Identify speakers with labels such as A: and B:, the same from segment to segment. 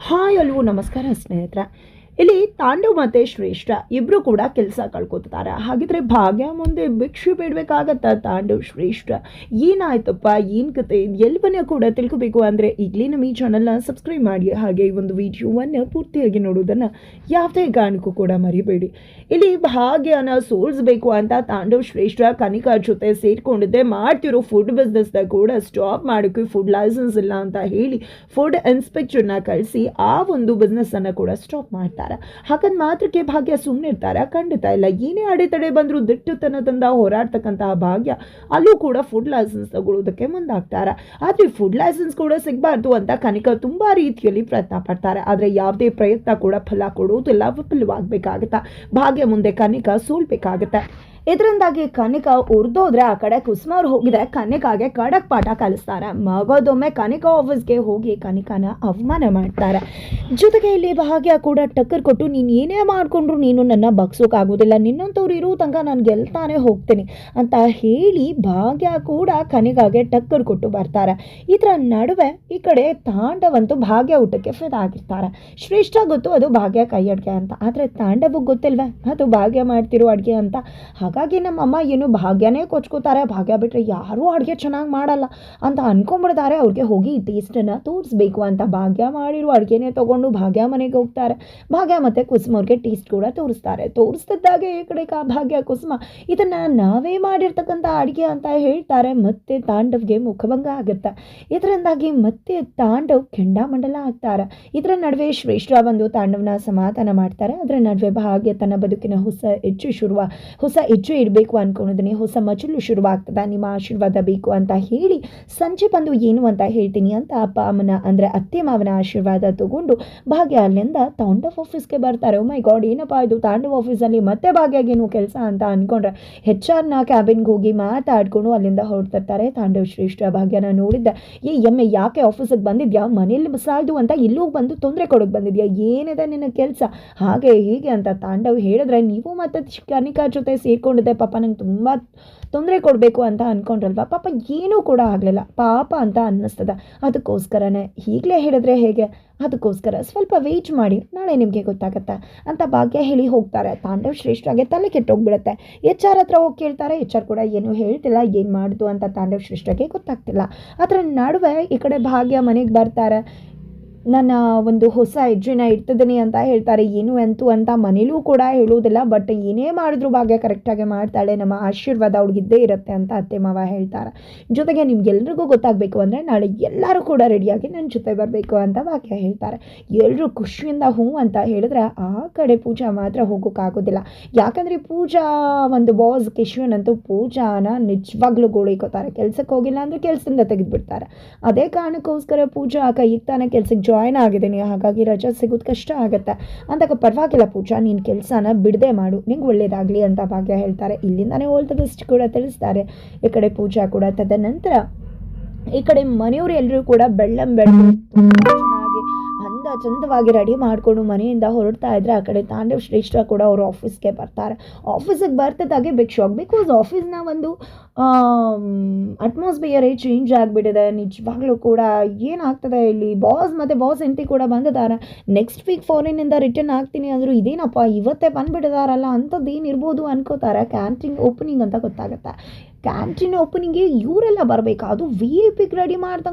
A: Hi ಅಲ್ವೋ ನಮಸ್ಕಾರ ಸ್ನೇಹಿತರೆ. ಇಲ್ಲಿ ತಾಂಡವ್ ಮತ್ತು ಶ್ರೇಷ್ಠ ಇಬ್ಬರು ಕೂಡ ಕೆಲಸ ಕಳ್ಕೊತಾರೆ. ಹಾಗಿದ್ರೆ ಭಾಗ್ಯ ಮುಂದೆ ಭಿಕ್ಷೆ ಬೇಡಬೇಕಾಗತ್ತ ತಾಂಡವ್ ಶ್ರೇಷ್ಠ. ಏನಾಯ್ತಪ್ಪ, ಏನು ಕತೆ, ಎಲ್ಲವನ್ನ ಕೂಡ ತಿಳ್ಕೊಬೇಕು ಅಂದರೆ ಈಗಲೇ ನಮ್ಮ ಈ ಚಾನಲ್ನ ಸಬ್ಸ್ಕ್ರೈಬ್ ಮಾಡಿ. ಹಾಗೆ ಈ ಒಂದು ವಿಡಿಯೋವನ್ನು ಪೂರ್ತಿಯಾಗಿ ನೋಡೋದನ್ನು ಯಾವುದೇ ಕಾರಣಕ್ಕೂ ಕೂಡ ಮರಿಬೇಡಿ. ಇಲ್ಲಿ ಭಾಗ್ಯನ ಸೋಲಿಸಬೇಕು ಅಂತ ತಾಂಡವ್ ಶ್ರೇಷ್ಠ ಕನಿಕಾ ಜೊತೆ ಸೇರ್ಕೊಂಡಿದ್ದೆ ಮಾಡ್ತಿರೋ ಫುಡ್ ಬಿಸ್ನೆಸ್ನ ಕೂಡ ಸ್ಟಾಪ್ ಮಾಡೋಕ್ಕೆ ಫುಡ್ ಲೈಸೆನ್ಸ್ ಇಲ್ಲ ಅಂತ ಹೇಳಿ ಫುಡ್ ಇನ್ಸ್ಪೆಕ್ಟರ್ನ ಕಳಿಸಿ ಆ ಒಂದು ಬಿಸ್ನೆಸ್ಸನ್ನು ಕೂಡ ಸ್ಟಾಪ್ ಮಾಡ್ತಾರೆ. ಹಾಗಂದ್ ಮಾತ್ರಕ್ಕೆ ಭಾಗ್ಯ ಸುಮ್ಮನೆ ಇರ್ತಾರೆ? ಖಂಡಿತ ಇಲ್ಲ. ಏನೇ ಅಡೆತಡೆ ಬಂದರೂ ದಿಟ್ಟುತನದಿಂದ ಹೋರಾಡ್ತಕ್ಕಂತಹ ಭಾಗ್ಯ ಅಲ್ಲೂ ಕೂಡ ಫುಡ್ ಲೈಸೆನ್ಸ್ ತಗೊಳ್ಳೋದಕ್ಕೆ ಮುಂದಾಗ್ತಾರೆ. ಆದರೆ ಫುಡ್ ಲೈಸೆನ್ಸ್ ಕೂಡ ಸಿಗಬಾರ್ದು ಅಂತ ಕನಿಕಾ ತುಂಬ ರೀತಿಯಲ್ಲಿ ಪ್ರಯತ್ನ ಪಡ್ತಾರೆ. ಆದರೆ ಯಾವುದೇ ಪ್ರಯತ್ನ ಕೂಡ ಫಲ ಕೊಡುವುದಿಲ್ಲ, ವಿಫಲವಾಗಬೇಕಾಗತ್ತಾ. ಭಾಗ್ಯ ಮುಂದೆ ಕನಿಕಾ ಸೋಲ್ಬೇಕಾಗತ್ತೆ. ಇದರಿಂದಾಗಿ ಕನಿಕಾ ಉರ್ದೋದ್ರೆ ಆ ಕಡೆ ಕುಸುಮ ಅವ್ರು ಹೋಗಿದ್ರೆ ಕನಿಕಾಗೆ ಖಡಕ್ ಪಾಠ ಕಲಿಸ್ತಾರೆ. ಮಗದೊಮ್ಮೆ ಕನಿಕಾ ಆಫೀಸ್ಗೆ ಹೋಗಿ ಕನಿಕಾನ ಅವಮಾನ ಮಾಡ್ತಾರೆ. ಜೊತೆಗೆ ಇಲ್ಲಿ ಭಾಗ್ಯ ಕೂಡ ಟಕ್ಕರ್ ಕೊಟ್ಟು ನೀನು ಏನೇ ಮಾಡಿಕೊಂಡ್ರು ನೀನು ನನ್ನ ಬಗ್ಸೋಕ್ಕಾಗೋದಿಲ್ಲ, ನಿನ್ನಂಥವ್ರು ಇರೋ ತನಕ ನಾನು ಗೆಲ್ತಾನೆ ಹೋಗ್ತೀನಿ ಅಂತ ಹೇಳಿ ಭಾಗ್ಯ ಕೂಡ ಕನಿಕಾಗೆ ಟಕ್ಕರ್ ಕೊಟ್ಟು ಬರ್ತಾರೆ. ಇದರ ನಡುವೆ ಈ ಕಡೆ ತಾಂಡವಂತೂ ಭಾಗ್ಯ ಊಟಕ್ಕೆ ಫಿದಾಗಿರ್ತಾರೆ. ಶ್ರೇಷ್ಠ ಗೊತ್ತು ಅದು ಭಾಗ್ಯ ಕೈ ಅಡುಗೆ ಅಂತ, ಆದರೆ ತಾಂಡವಕ್ಕೆ ಗೊತ್ತಿಲ್ವೇ ಅದು ಭಾಗ್ಯ ಮಾಡ್ತಿರೋ ಅಡುಗೆ ಅಂತ. ಹಾಗಾಗಿ ನಮ್ಮಮ್ಮ ಏನು ಭಾಗ್ಯನೇ ಕೊಚ್ಕೋತಾರೆ, ಭಾಗ್ಯ ಬಿಟ್ಟರೆ ಯಾರೂ ಅಡುಗೆ ಚೆನ್ನಾಗಿ ಮಾಡಲ್ಲ ಅಂತ ಅನ್ಕೊಂಡ್ಬಿಡ್ತಾರೆ. ಅವ್ರಿಗೆ ಹೋಗಿ ಟೇಸ್ಟನ್ನು ತೋರಿಸ್ಬೇಕು ಅಂತ ಭಾಗ್ಯ ಮಾಡಿರೋ ಅಡುಗೆನೇ ತೊಗೊಂಡು ಭಾಗ್ಯ ಮನೆಗೆ ಹೋಗ್ತಾರೆ. ಭಾಗ್ಯ ಮತ್ತು ಕುಸುಮ ಅವ್ರಿಗೆ ಟೇಸ್ಟ್ ಕೂಡ ತೋರಿಸ್ತಿದ್ದಾಗೆ ಈ ಕಡೆ ಭಾಗ್ಯ ಕುಸುಮ ಇದನ್ನು ನಾವೇ ಮಾಡಿರ್ತಕ್ಕಂಥ ಅಡುಗೆ ಅಂತ ಹೇಳ್ತಾರೆ. ಮತ್ತೆ ತಾಂಡವ್ಗೆ ಮುಖಭಂಗ ಆಗುತ್ತೆ. ಇದರಿಂದಾಗಿ ಮತ್ತೆ ತಾಂಡವ್ ಕೆಂಡಾಮಂಡಲ ಆಗ್ತಾರೆ. ಇದರ ನಡುವೆ ಶ್ರೇಷ್ಠ ಬಂದು ತಾಂಡವ್ನ ಸಮಾಧಾನ ಮಾಡ್ತಾರೆ. ಅದರ ನಡುವೆ ಭಾಗ್ಯ ತನ್ನ ಬದುಕಿನ ಹೊಸ ಹೆಜ್ಜೆ ಇಡಬೇಕು ಅನ್ಕೊಂಡಿದ್ದೀನಿ, ಹೊಸ ಮಜಲು ಶುರುವಾಗ್ತದೆ, ನಿಮ್ಮ ಆಶೀರ್ವಾದ ಬೇಕು ಅಂತ ಹೇಳಿ ಸಂಜೆ ಬಂದು ಏನು ಅಂತ ಹೇಳ್ತೀನಿ ಅಂತ ಅಪ್ಪ ಅಮ್ಮನ ಅಂದರೆ ಅತ್ತೆ ಮಾವನ ಆಶೀರ್ವಾದ ತಗೊಂಡು ಭಾಗ್ಯ ಅಲ್ಲಿಂದ ತಾಂಡವ್ ಆಫೀಸ್ಗೆ ಬರ್ತಾರೆ. ಓ ಮೈ ಗಾಡ್, ಏನಪ್ಪ ಇದು ತಾಂಡವ್ ಆಫೀಸಲ್ಲಿ ಮತ್ತೆ ಭಾಗ್ಯಗೇನು ಕೆಲಸ ಅಂತ ಅಂದ್ಕೊಂಡ್ರೆ HR ನ ಕ್ಯಾಬಿನ್ಗೆ ಹೋಗಿ ಮಾತಾಡ್ಕೊಂಡು ಅಲ್ಲಿಂದ ಹೊರಡ್ತಿರ್ತಾರೆ. ತಾಂಡವ್ ಶ್ರೇಷ್ಠ ಭಾಗ್ಯನ ನೋಡಿದ್ದೆ, ಎಮ್ಮೆ ಯಾಕೆ ಆಫೀಸಿಗೆ ಬಂದಿದ್ಯಾ, ಮನೇಲಿ ಸಾಯ್ದು ಅಂತ ಇಲ್ಲೂ ಬಂದು ತೊಂದರೆ ಕೊಡೋಕೆ ಬಂದಿದ್ಯಾ, ಏನಿದೆ ನಿನ್ನ ಕೆಲಸ ಹಾಗೆ ಹೀಗೆ ಅಂತ ತಾಂಡವ್ ಹೇಳಿದ್ರೆ, ನೀವು ಮತ್ತೆ ಕನಿಕಾ ಜೊತೆ ಸೇರ್ಕೊಂಡಿದ್ದೆ ಪಾಪ ನಂಗೆ ತುಂಬ ತೊಂದರೆ ಕೊಡಬೇಕು ಅಂತ ಅಂದ್ಕೊಂಡ್ರಲ್ವ, ಪಾಪ ಏನೂ ಕೂಡ ಆಗಲಿಲ್ಲ ಪಾಪ ಅಂತ ಅನ್ನಿಸ್ತದೆ. ಅದಕ್ಕೋಸ್ಕರನೇ ಈಗಲೇ ಹೇಳಿದ್ರೆ ಹೇಗೆ, ಅದಕ್ಕೋಸ್ಕರ ಸ್ವಲ್ಪ ವೆಯ್ಟ್ ಮಾಡಿ, ನಾಳೆ ನಿಮಗೆ ಗೊತ್ತಾಗತ್ತೆ ಅಂತ ಭಾಗ್ಯ ಹೇಳಿ ಹೋಗ್ತಾರೆ. ತಾಂಡವ್ ಶ್ರೇಷ್ಠಗೆ ತಲೆ ಕೆಟ್ಟೋಗ್ಬಿಡುತ್ತೆ. HR ಹತ್ರ ಹೋಗಿ ಕೇಳ್ತಾರೆ. HR ಕೂಡ ಏನು ಹೇಳ್ತಿಲ್ಲ, ಏನು ಮಾಡಿತು ಅಂತ ತಾಂಡವ್ ಶ್ರೇಷ್ಠಗೆ ಗೊತ್ತಾಗ್ತಿಲ್ಲ. ಅದರ ನಡುವೆ ಈ ಕಡೆ ಭಾಗ್ಯ ಮನೆಗೆ ಬರ್ತಾರೆ. ನನ್ನ ಒಂದು ಹೊಸ ಹೆಜ್ಜೆನ ಇಡ್ತಿದ್ದೀನಿ ಅಂತ ಹೇಳ್ತಾರೆ. ಏನು ಅಂತ ಮನೇಲೂ ಕೂಡ ಹೇಳೋದಿಲ್ಲ, ಬಟ್ ಏನೇ ಮಾಡಿದ್ರು ಭಾಗ್ಯ ಕರೆಕ್ಟಾಗಿ ಮಾಡ್ತಾಳೆ, ನಮ್ಮ ಆಶೀರ್ವಾದ ಅವ್ಳಿಗಿದ್ದೇ ಇರುತ್ತೆ ಅಂತ ಅತ್ತೆ ಮಾವ ಹೇಳ್ತಾರೆ. ಜೊತೆಗೆ ನಿಮ್ಗೆಲ್ರಿಗೂ ಗೊತ್ತಾಗಬೇಕು ಅಂದರೆ ನಾಳೆ ಎಲ್ಲರೂ ಕೂಡ ರೆಡಿಯಾಗಿ ನನ್ನ ಜೊತೆ ಬರಬೇಕು ಅಂತ ಭಾಗ್ಯ ಹೇಳ್ತಾರೆ. ಎಲ್ಲರೂ ಖುಷಿಯಿಂದ ಹ್ಞೂ ಅಂತ ಹೇಳಿದ್ರೆ ಆ ಕಡೆ ಪೂಜಾ ಮಾತ್ರ ಹೋಗೋಕ್ಕಾಗೋದಿಲ್ಲ. ಯಾಕಂದರೆ ಪೂಜಾ ಒಂದು ಬಾಸ್ ಕಿಶನ್ ಅಂತೂ ಪೂಜಾನ ನಿಜವಾಗ್ಲೂ ಗೋಳಿಕೋತಾರೆ. ಕೆಲಸಕ್ಕೆ ಹೋಗಿಲ್ಲ ಅಂದರೆ ಕೆಲಸದಿಂದ ತೆಗೆದುಬಿಡ್ತಾರೆ. ಅದೇ ಕಾರಣಕ್ಕೋಸ್ಕರ ಪೂಜಾ ಕೈಗೆ ತಾನೇ ಕೆಲಸಕ್ಕೆ ಜಾಯ್ನ್ ಆಗಿದ್ದೀನಿ, ಹಾಗಾಗಿ ರಜೆ ಸಿಗೋದು ಕಷ್ಟ ಆಗುತ್ತೆ ಅಂದಾಗ ಪರವಾಗಿಲ್ಲ ಪೂಜಾ, ನೀನು ಕೆಲಸನ ಬಿಡದೆ ಮಾಡು, ನಿಂಗೆ ಒಳ್ಳೇದಾಗಲಿ ಅಂತ ಭಾಗ್ಯ ಹೇಳ್ತಾರೆ. ಇಲ್ಲಿಂದಾನೇ ಆಲ್ ದ ಬೆಸ್ಟ್ ಕೂಡ ತಿಳಿಸ್ತಾರೆ ಈ ಕಡೆ ಪೂಜಾ ಕೂಡ. ತದನಂತರ ಈ ಕಡೆ ಮನೆಯವರು ಎಲ್ಲರೂ ಕೂಡ ಬೆಳ್ಳಂ ಚೆನ್ನಾಗಿ ಚಂದವಾಗಿ ರೆಡಿ ಮಾಡಿಕೊಂಡು ಮನೆಯಿಂದ ಹೊರಡ್ತಾ ಇದ್ರೆ ಆ ಕಡೆ ತಾಂಡವ್ ಶ್ರೇಷ್ಠ ಕೂಡ ಅವರು ಆಫೀಸ್ಗೆ ಬರ್ತಾರೆ. ಆಫೀಸಿಗೆ ಬರ್ತಿದ್ದಾಗೆ ಬಿಗ್ ಶಾಕ್, ಬಿಕಾಸ್ ಆಫೀಸ್ನ ಒಂದು ಅಟ್ಮಾಸ್ಫಿಯರೇ ಚೇಂಜ್ ಆಗಿಬಿಟ್ಟಿದೆ. ನಿಜವಾಗ್ಲೂ ಕೂಡ ಏನಾಗ್ತದೆ ಇಲ್ಲಿ, ಬಾಸ್ ಹೆಂಡತಿ ಕೂಡ ಬಂದಿದ್ದಾರೆ. ನೆಕ್ಸ್ಟ್ ವೀಕ್ ಫಾರಿನ್ನಿಂದ ರಿಟರ್ನ್ ಆಗ್ತೀನಿ ಅಂದರು, ಇದೇನಪ್ಪ ಇವತ್ತೇ ಬಂದುಬಿಟ್ಟಿದಾರಲ್ಲ ಅಂಥದ್ದು ಏನಿರ್ಬೋದು ಅನ್ಕೋತಾರೆ. ಕ್ಯಾಂಟೀನ್ ಓಪನಿಂಗ್ ಅಂತ ಗೊತ್ತಾಗುತ್ತೆ. ಕ್ಯಾಂಟೀನ್ ಓಪನಿಂಗ್ಗೆ ಇವರೆಲ್ಲ ಬರಬೇಕಾ, ಅದು VIP ರೆಡಿ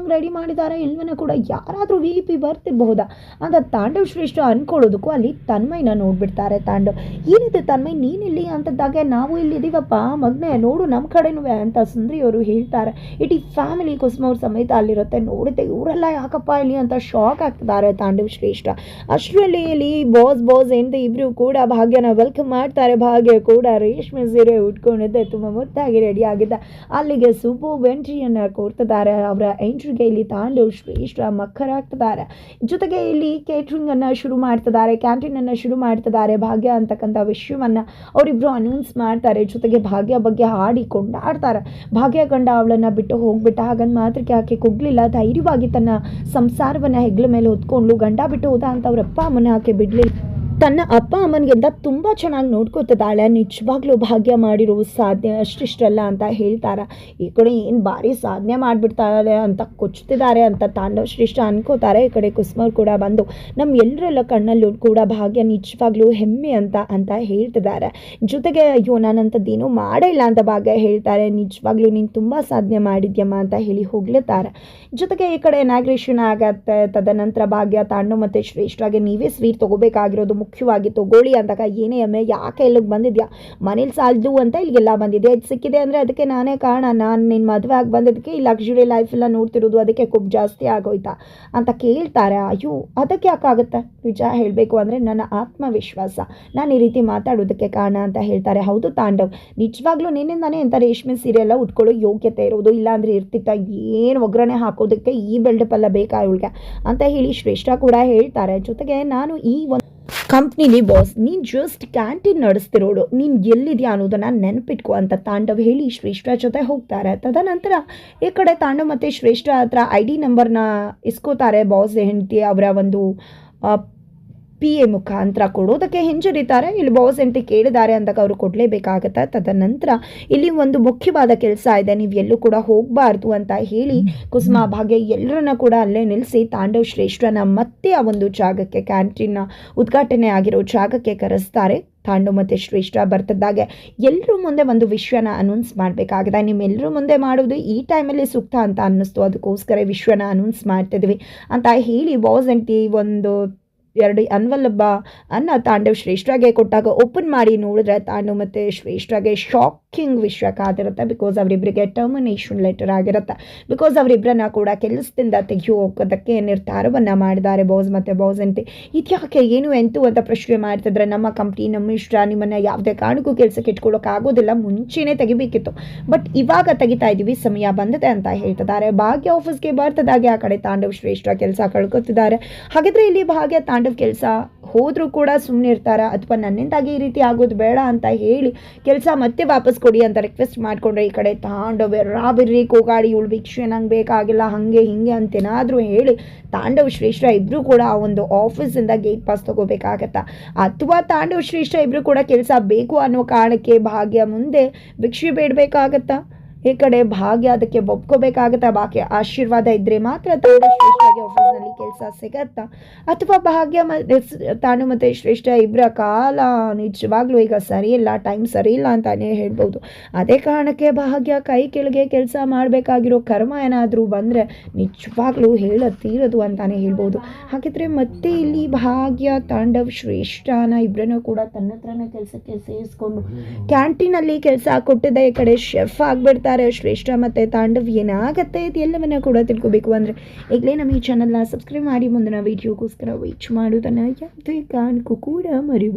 A: ಮಾಡಿದ್ದಾರೆ. ಇಲ್ವನ್ನ ಕೂಡ ಯಾರಾದರೂ VIP ಬರ್ತಿರ್ಬಹುದಾ ಅಂತ ತಾಂಡವ್ ಶ್ರೇಷ್ಠ ಅಂದ್ಕೊಳ್ಳೋದಕ್ಕೂ ಅಲ್ಲಿ ತನ್ಮಯ್ನ ನೋಡ್ಬಿಡ್ತಾರೆ. ತಾಂಡವ್, ಏನಿದೆ ತನ್ಮಯ್ ನೀನಿಲ್ಲಿ ಅಂತದ್ದಾಗೆ, ನಾವು ಇಲ್ಲಿದ್ದೀವಪ್ಪ ಮಗನೇ ನೋಡು ನಮ್ಮ ಕಡೆನೂ ಅಂತ ಸುಂದ್ರಿಯವರು ಹೇಳ್ತಾರೆ. ಇಡೀ ಫ್ಯಾಮಿಲಿ ಕುಸುಮ ಅವ್ರ ಸಮೇತ ಅಲ್ಲಿರುತ್ತೆ. ನೋಡುತ್ತೆ ಇವರೆಲ್ಲ ಯಾಕಪ್ಪ ಇಲ್ಲಿ ಅಂತ ಶಾಕ್ ಆಗ್ತಿದ್ದಾರೆ ತಾಂಡವ್ ಶ್ರೇಷ್ಠ. ಅಷ್ಟರಲ್ಲಿ ಇಲ್ಲಿ ಬಾಸ್ ಎಂತ ಇಬ್ಬರು ಕೂಡ ಭಾಗ್ಯನ ವೆಲ್ಕಮ್ ಮಾಡ್ತಾರೆ. ಭಾಗ್ಯ ಕೂಡ ರೇಷ್ಮೆ ಸೀರೆ ಉಟ್ಕೊಂಡಿದ್ದೆ ತುಂಬ ಮುದ್ದಾಗಿ ರೆಡಿ ಅಲ್ಲಿಗೆ ಸೂಪರ್ ಎಂಟ್ರಿಯನ್ನು ಕೊಡ್ತಿದ್ದಾರೆ. ಅವರ ಎಂಟ್ರಿಗೆ ಇಲ್ಲಿ ತಾಂಡವ್ ಶ್ರೇಷ್ಠ ಮಕ್ಕರಾಗ್ತಿದ್ದಾರೆ. ಜೊತೆಗೆ ಇಲ್ಲಿ ಕೇಟ್ರಿಂಗ್ ಅನ್ನು ಶುರು ಮಾಡ್ತಿದ್ದಾರೆ, ಕ್ಯಾಂಟೀನ್ ಅನ್ನು ಶುರು ಮಾಡ್ತಿದ್ದಾರೆ. ಭಾಗ್ಯ ಅಂತಕ್ಕಂಥ ವಿಷಯವನ್ನ ಅವರಿಬ್ರು ಅನೌನ್ಸ್ ಮಾಡ್ತಾರೆ. ಜೊತೆಗೆ ಭಾಗ್ಯ ಬಗ್ಗೆ ಹಾಡಿ ಕೊಂಡಾಡ್ತಾರೆ. ಭಾಗ್ಯ ಗಂಡ ಅವಳನ್ನ ಬಿಟ್ಟು ಹೋಗ್ಬಿಟ್ಟ, ಹಾಗಂದ್ ಮಾತ್ರಕ್ಕೆ ಆಕೆ ಕುಗ್ಲಿಲ್ಲ, ಧೈರ್ಯವಾಗಿ ತನ್ನ ಸಂಸಾರವನ್ನ ಹೆಗ್ಲ ಮೇಲೆ ಹೊತ್ಕೊಂಡು ಗಂಡ ಬಿಟ್ಟು ಹೋದ ಅಂತ ಅವ್ರ ಅಪ್ಪ ಅಮ್ಮನ ಆಕೆ ಬಿಡ್ಲಿಲ್ಲ. ತನ್ನ ಅಪ್ಪ ಅಮ್ಮನಿಗಿಂತ ತುಂಬ ಚೆನ್ನಾಗಿ ನೋಡ್ಕೊತಿದ್ದಾಳೆ. ನಿಜವಾಗ್ಲೂ ಭಾಗ್ಯ ಮಾಡಿರೋ ಸಾಧನೆ ಅಷ್ಟಿಷ್ಟಲ್ಲ ಅಂತ ಹೇಳ್ತಾರೆ. ಈ ಕಡೆ ಏನು ಭಾರಿ ಸಾಧನೆ ಮಾಡಿಬಿಡ್ತಾರೆ ಅಂತ ಕೊಚ್ತಿದ್ದಾರೆ ಅಂತ ತಾಂಡವ್ ಶ್ರೇಷ್ಠ ಅನ್ಕೋತಾರೆ. ಈ ಕಡೆ ಕುಸುಮವ್ರು ಕೂಡ ಬಂದು ನಮ್ಮ ಎಲ್ಲರೆಲ್ಲ ಕಣ್ಣಲ್ಲೂ ಕೂಡ ಭಾಗ್ಯ ನಿಜವಾಗ್ಲೂ ಹೆಮ್ಮೆ ಅಂತ ಹೇಳ್ತಿದ್ದಾರೆ. ಜೊತೆಗೆ ಅಯ್ಯೋ ನಾನಂಥದ್ದೇನೂ ಮಾಡೇ ಇಲ್ಲ ಅಂತ ಭಾಗ್ಯ ಹೇಳ್ತಾರೆ. ನಿಜವಾಗ್ಲೂ ನೀನು ತುಂಬ ಸಾಧನೆ ಮಾಡಿದ್ಯಮ್ಮ ಅಂತ ಹೇಳಿ ಹೊಗಳುತ್ತಾರೆ. ಜೊತೆಗೆ ಈ ಕಡೆ ಇನಾಗ್ರೇಷನ್ ಆಗತ್ತೆ. ತದನಂತರ ಭಾಗ್ಯ ತಾಂಡವ್ ಮತ್ತು ಶ್ರೇಷ್ಠಗೆ ನೀವೇ ಸ್ವೀಟ್ ತೊಗೋಬೇಕಾಗಿರೋದು, ಮುಖ್ಯವಾಗಿ ತೊಗೊಳ್ಳಿ ಅಂದಾಗ ಏನೇ ಅಮ್ಮೆ ಯಾಕೆ ಇಲ್ಲಿಗೆ ಬಂದಿದ್ಯಾ, ಮನೇಲಿ ಸಾಲದು ಅಂತ ಇಲ್ಲಿಗೆಲ್ಲ ಬಂದಿದೆ, ಇದು ಸಿಕ್ಕಿದೆ ಅಂದರೆ ಅದಕ್ಕೆ ನಾನೇ ಕಾರಣ, ನಾನು ನಿನ್ನ ಮದುವೆ ಆಗಿ ಬಂದಿದ್ದಕ್ಕೆ ಈ ಲಕ್ಸುರಿ ಲೈಫೆಲ್ಲ ನೋಡ್ತಿರೋದು ಅದಕ್ಕೆ ಕೊಬ್ಬು ಜಾಸ್ತಿ ಆಗೋಯ್ತಾ ಅಂತ ಕೇಳ್ತಾರೆ. ಅಯ್ಯೋ ಅದಕ್ಕೆ ಯಾಕಾಗುತ್ತೆ, ನಿಜ ಹೇಳಬೇಕು ಅಂದರೆ ನನ್ನ ಆತ್ಮವಿಶ್ವಾಸ ನಾನು ಈ ರೀತಿ ಮಾತಾಡೋದಕ್ಕೆ ಕಾರಣ ಅಂತ ಹೇಳ್ತಾರೆ. ಹೌದು ತಾಂಡವ್, ನಿಜವಾಗ್ಲೂ ನಿನ್ನಿಂದಾನೇ ಅಂತ ರೇಷ್ಮೆ ಸೀರೆ ಎಲ್ಲ ಉಟ್ಕೊಳ್ಳೋ ಯೋಗ್ಯತೆ ಇರೋದು, ಇಲ್ಲಾಂದರೆ ಇರ್ತಿತ್ತ ಏನು ಒಗ್ಗರಣೆ ಹಾಕೋದಕ್ಕೆ ಈ ಬೆಲ್ಡಪ್ ಎಲ್ಲ ಬೇಕಾ ಇವಳಿಗೆ ಅಂತ ಹೇಳಿ ಶ್ರೇಷ್ಠ ಕೂಡ ಹೇಳ್ತಾರೆ. ಜೊತೆಗೆ ನಾನು ಈ ಒಂದು ಕಂಪ್ನಿಲಿ ಬಾಸ್, ನೀನು ಜಸ್ಟ್ ಕ್ಯಾಂಟೀನ್ ನಡೆಸ್ತಿರೋಳು, ನೀನು ಎಲ್ಲಿದೆಯಾ ಅನ್ನೋದನ್ನು ನೆನಪಿಟ್ಕೊ ಅಂತ ತಾಂಡವ್ ಹೇಳಿ ಶ್ರೇಷ್ಠ ಜೊತೆ ಹೋಗ್ತಾರೆ. ತದನಂತರ ಈ ಕಡೆ ತಾಂಡವ್ ಮತ್ತು ಶ್ರೇಷ್ಠ ಹತ್ರ ID ನಂಬರ್ನ ಇಸ್ಕೋತಾರೆ ಬಾಸ್ ಹೆಂಡತಿ. ಅವರ ಒಂದು PA ಮುಖಾಂತರ ಕೊಡೋದಕ್ಕೆ ಹಿಂಜರಿತಾರೆ. ಇಲ್ಲಿ ಬಾಸ್ ಹೆಂಡತಿ ಕೇಳಿದ್ದಾರೆ ಅಂದಾಗ ಅವರು ಕೊಡಲೇಬೇಕಾಗತ್ತೆ. ತದನಂತರ ಇಲ್ಲಿ ಒಂದು ಮುಖ್ಯವಾದ ಕೆಲಸ ಇದೆ, ನೀವು ಎಲ್ಲೂ ಕೂಡ ಹೋಗಬಾರ್ದು ಅಂತ ಹೇಳಿ ಕುಸುಮ ಭಾಗ್ಯ ಎಲ್ಲರನ್ನ ಕೂಡ ಅಲ್ಲೇ ನಿಲ್ಲಿಸಿ ತಾಂಡವ್ ಶ್ರೇಷ್ಠನ ಮತ್ತೆ ಆ ಒಂದು ಜಾಗಕ್ಕೆ, ಕ್ಯಾಂಟೀನ್ನ ಉದ್ಘಾಟನೆ ಆಗಿರೋ ಜಾಗಕ್ಕೆ ಕರೆಸ್ತಾರೆ. ತಾಂಡವ್ ಮತ್ತು ಶ್ರೇಷ್ಠ ಬರ್ತಿದ್ದಾಗೆ ಎಲ್ಲರೂ ಮುಂದೆ ಒಂದು ವಿಷಯನ ಅನೌನ್ಸ್ ಮಾಡಬೇಕಾಗಿದೆ. ನಿಮ್ಮೆಲ್ಲರೂ ಮುಂದೆ ಮಾಡೋದು ಈ ಟೈಮಲ್ಲಿ ಸೂಕ್ತ ಅಂತ ಅನ್ನಿಸ್ತು, ಅದಕ್ಕೋಸ್ಕರ ವಿಷಯನ ಅನೌನ್ಸ್ ಮಾಡ್ತಿದ್ವಿ ಅಂತ ಹೇಳಿ ಬಾಸ್ ಹೆಂಡತಿ ಒಂದು 2 ಅನ್ವಲಬ್ಬ ಅನ್ನ ತಾಂಡವ್ ಶ್ರೇಷ್ಠಗೆ ಕೊಟ್ಟಾಗ ಓಪನ್ ಮಾಡಿ ನೋಡಿದ್ರೆ ತಾಂಡವ್ ಮತ್ತು ಶ್ರೇಷ್ಠಗೆ ಶಾಕಿಂಗ್ ವಿಷಯ ಕಾದಿರುತ್ತೆ. ಬಿಕಾಸ್ ಅವರಿಬ್ಬರಿಗೆ ಟರ್ಮಿನೇಷನ್ ಲೆಟರ್ ಆಗಿರುತ್ತೆ. ಬಿಕಾಸ್ ಅವರಿಬ್ಬರನ್ನ ಕೂಡ ಕೆಲಸದಿಂದ ತೆಗೆಯೋದಕ್ಕೆ ನಿರ್ಧಾರವನ್ನು ಮಾಡಿದ್ದಾರೆ ಬಾಸ್ ಮತ್ತು ಬಾಸ್ ಹೆಂಡತಿ. ಇದ್ಯಾಕೆ ಏನು ಎಂತು ಅಂತ ಪ್ರಶ್ನೆ ಮಾಡ್ತಿದ್ರೆ, ನಮ್ಮ ಕಂಪ್ನಿ ನಮ್ಮ ಇಷ್ಟ, ನಿಮ್ಮನ್ನು ಯಾವುದೇ ಕಾರಣಕ್ಕೂ ಕೆಲಸಕ್ಕೆ ಇಟ್ಕೊಳ್ಳೋಕ್ಕಾಗೋದಿಲ್ಲ, ಮುಂಚೆನೇ ತೆಗಿಬೇಕಿತ್ತು, ಬಟ್ ಇವಾಗ ತೆಗಿತಾ ಇದ್ದೀವಿ, ಸಮಯ ಬಂದಿದೆ ಅಂತ ಹೇಳ್ತಿದ್ದಾರೆ. ಭಾಗ್ಯ ಆಫೀಸ್ಗೆ ಬರ್ತದಾಗೆ ಆ ಕಡೆ ತಾಂಡವ್ ಶ್ರೇಷ್ಠ ಕೆಲಸ ಕಳ್ಕೊತಿದ್ದಾರೆ. ಹಾಗಿದ್ರೆ ಇಲ್ಲಿ ಭಾಗ್ಯ ತಾಂಡವ್ ಕೆಲಸ ಹೋದರೂ ಕೂಡ ಸುಮ್ಮನೆ ಇರ್ತಾರ, ಅಥವಾ ನನ್ನಿಂದಾಗಿ ಈ ರೀತಿ ಆಗೋದು ಬೇಡ ಅಂತ ಹೇಳಿ ಕೆಲಸ ಮತ್ತೆ ವಾಪಸ್ ಕೊಡಿ ಅಂತ ರಿಕ್ವೆಸ್ಟ್ ಮಾಡಿಕೊಂಡ್ರೆ ಈ ಕಡೆ ತಾಂಡವ್ ರಾಬಿರ್ರಿ ಕೂಗಾಡಿ ಇವಳು ಭಿಕ್ಷೆ ನಂಗೆ ಬೇಕಾಗಿಲ್ಲ ಹಾಗೆ ಹಿಂಗೆ ಅಂತೇನಾದರೂ ಹೇಳಿ ತಾಂಡವ್ ಶ್ರೇಷ್ಠ ಇಬ್ಬರು ಕೂಡ ಆ ಒಂದು ಆಫೀಸಿಂದ ಗೇಟ್ ಪಾಸ್ ತೊಗೋಬೇಕಾಗತ್ತಾ, ಅಥವಾ ತಾಂಡವ್ ಶ್ರೇಷ್ಠ ಇಬ್ಬರು ಕೂಡ ಕೆಲಸ ಬೇಕು ಅನ್ನೋ ಕಾರಣಕ್ಕೆ ಭಾಗ್ಯ ಮುಂದೆ ಭಿಕ್ಷೆ ಬೇಡಬೇಕಾಗತ್ತಾ. ಈ ಕಡೆ ಭಾಗ್ಯ ಅದಕ್ಕೆ ಒಪ್ಕೋಬೇಕಾಗತ್ತಾ, ಬಾಕಿ ಆಶೀರ್ವಾದ ಇದ್ದರೆ ಮಾತ್ರ ತಾಂಡವ್ ಶ್ರೇಷ್ಠಗೆ ಆಫೀಸ್ನಲ್ಲಿ ಕೆಲಸ ಸಿಗತ್ತಾ, ಅಥವಾ ಭಾಗ್ಯ ತಾಂಡು ಮತ್ತು ಶ್ರೇಷ್ಠ ಇಬ್ಬರ ಕಾಲ ನಿಜವಾಗ್ಲೂ ಈಗ ಸರಿಯಿಲ್ಲ, ಟೈಮ್ ಸರಿಯಿಲ್ಲ ಅಂತಲೇ ಹೇಳ್ಬೋದು. ಅದೇ ಕಾರಣಕ್ಕೆ ಭಾಗ್ಯ ಕೈ ಕೆಳಗೆ ಕೆಲಸ ಮಾಡಬೇಕಾಗಿರೋ ಕರ್ಮ ಏನಾದರೂ ಬಂದರೆ ನಿಜವಾಗ್ಲೂ ತೀರದು ಅಂತಲೇ ಹೇಳ್ಬೋದು. ಹಾಗಿದ್ರೆ ಮತ್ತೆ ಇಲ್ಲಿ ಭಾಗ್ಯ ತಾಂಡವ್ ಶ್ರೇಷ್ಠನ ಇಬ್ಬರನ್ನೂ ಕೂಡ ತನ್ನ ಹತ್ರನೇ ಕೆಲಸಕ್ಕೆ ಸೇರಿಸ್ಕೊಂಡು ಕ್ಯಾಂಟೀನಲ್ಲಿ ಕೆಲಸ ಕೊಟ್ಟಿದ್ದೆ. ಈ ಕಡೆ ಶೆಫ್ ಆಗಿಬಿಡ್ತಾರೆ ಶ್ರೇಷ್ಠ ಮತ್ತು ತಾಂಡವ್. ಏನಾಗತ್ತೆ ಇದೆಲ್ಲವನ್ನ ಕೂಡ ತಿಳ್ಕೊಬೇಕು ಅಂದರೆ ಈಗಲೇ ನಮ್ಮ ಈ ಚಾನಲ್ನ ಸಬ್ಸ್ಕ್ರೈಬ್ ಮಾಡಿ ಮುಂದಿನ ವೀಡಿಯೋಗೋಸ್ಕರ ವೇಟ್ ಮಾಡೋದನ್ನು ಯಾವುದೇ ಕಾರಣಕ್ಕೂ ಕೂಡ ಮರಿಬೇಡಿ.